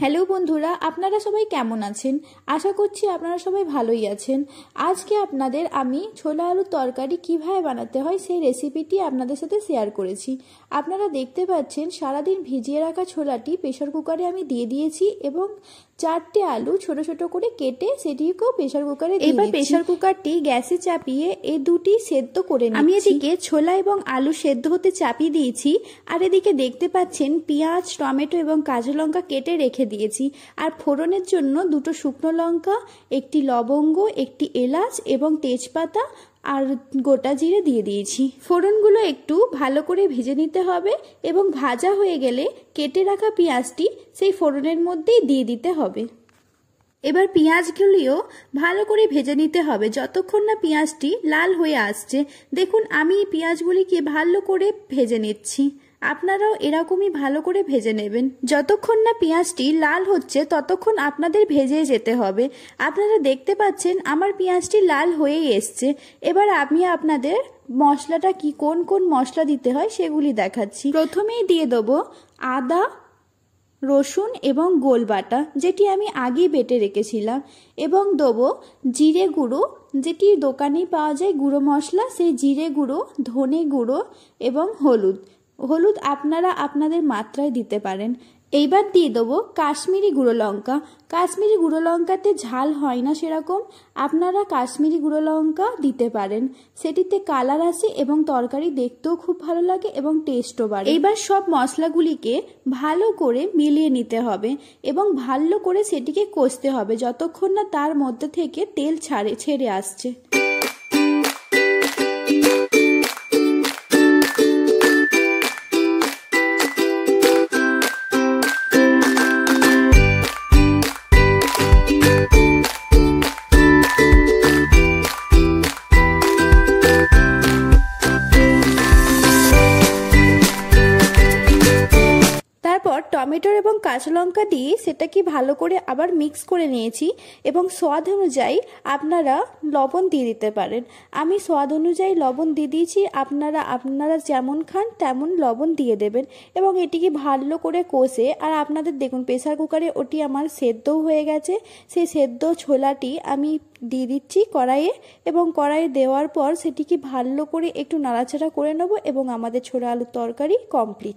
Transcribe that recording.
Hello বন্ধুরা, আপনারা সবাই কেমন আছেন? আশা করছি আপনারা সবাই ভালোই আছেন। আজকে আপনাদের আমি ছোলা আলুর তরকারি কিভাবে বানাতে হয় সেই রেসিপিটি আপনাদের সাথে শেয়ার করেছি। আপনারা দেখতে পাচ্ছেন সারাদিন ভিজিয়ে রাখা ছোলাটি প্রেসার কুকারে আমি দিয়ে দিয়েছি এবং 4টে আলু ছোট ছোট করে কেটে সেটিকেও প্রেসার কুকারে দিয়ে দিয়েছি। এবার প্রেসার কুকারটি গ্যাসে চাপিয়ে এই দুটি সেদ্ধ করে নিচ্ছি। আমি এদিকে ছোলা এবং আলু সেদ্ধ হতে চাপিয়ে দিয়েছি, আর এদিকে দেখতে পাচ্ছেন পেঁয়াজ, টমেটো এবং কাঁচা লঙ্কা কেটে রেখে দিয়েছি। আর ফোড়নের জন্য 2টো শুকনো লঙ্কা, একটি লবঙ্গ, একটি এলাচ এবং তেজপাতা আর গোটা জিরে দিয়ে দিয়েছি। ফোড়নগুলো একটু ভালো করে ভেজে নিতে হবে এবং ভাজা হয়ে গেলে কেটে রাখা পেঁয়াজটি সেই ফোড়নের মধ্যেই দিয়ে দিতে হবে। এবার পেঁয়াজগুলিও ভালো করে ভেজে নিতে হবে যতক্ষণ না পেঁয়াজটি লাল হয়ে আসছে। দেখুন আমি পেঁয়াজগুলিকে ভালো করে ভেজে নিচ্ছি, আপনারাও এরকমই ভালো করে ভেজে নেবেন। যতক্ষণ না পেঁয়াজটি লাল হচ্ছে ততক্ষণ আপনাদের ভেজে যেতে হবে। আপনারা দেখতে পাচ্ছেন আমার পেঁয়াজটি লাল হয়েই এসছে। এবার আমি আপনাদের মশলাটা কোন কোন মশলা দিতে হয় সেগুলি দেখাচ্ছি। প্রথমেই দিয়ে দেবো আদা, রসুন এবং গোল বাটা, যেটি আমি আগেই বেটে রেখেছিলাম, এবং দেবো জিরে গুঁড়ো, যেটি দোকানেই পাওয়া যায় গুঁড়ো মশলা, সেই জিরে গুঁড়ো, ধনে গুঁড়ো এবং হলুদ আপনারা আপনাদের মাত্রায় দিতে পারেন। এইবার দিয়ে দেবো কাশ্মীরি গুঁড়ো লঙ্কা। কাশ্মীরি গুঁড়ো লঙ্কাতে ঝাল হয় না সেরকম, আপনারা কাশ্মীরি গুঁড়ো লঙ্কা দিতে পারেন, সেটিতে কালার আসে এবং তরকারি দেখতেও খুব ভালো লাগে এবং টেস্টও বাড়ে। এইবার সব মশলাগুলিকে ভালো করে মিলিয়ে নিতে হবে এবং ভালো করে সেটিকে কষতে হবে যতক্ষণ না তার মধ্যে থেকে তেল ছেড়ে আসছে। টমেটো এবং কাঁচা লঙ্কা দিয়ে সেটাকে ভালো করে আবার মিক্স করে নিয়েছি এবং স্বাদ অনুযায়ী আপনারা লবণ দিয়ে দিতে পারেন। আমি স্বাদ অনুযায়ী লবণ দিয়ে দিয়েছি, আপনারা যেমন খান তেমন লবণ দিয়ে দেবেন এবং এটিকে ভালো করে কষে, আর আপনাদের দেখুন প্রেসার কুকারে ওটি আমার সেদ্ধও হয়ে গেছে। সেই সেদ্ধ ছোলাটি আমি দিয়ে দিচ্ছি কড়াইয়ে এবং কড়াইয়ে দেওয়ার পর সেটিকে ভালো করে একটু নাড়াচাড়া করে নেব এবং আমাদের ছোলা আলুর তরকারি কমপ্লিট।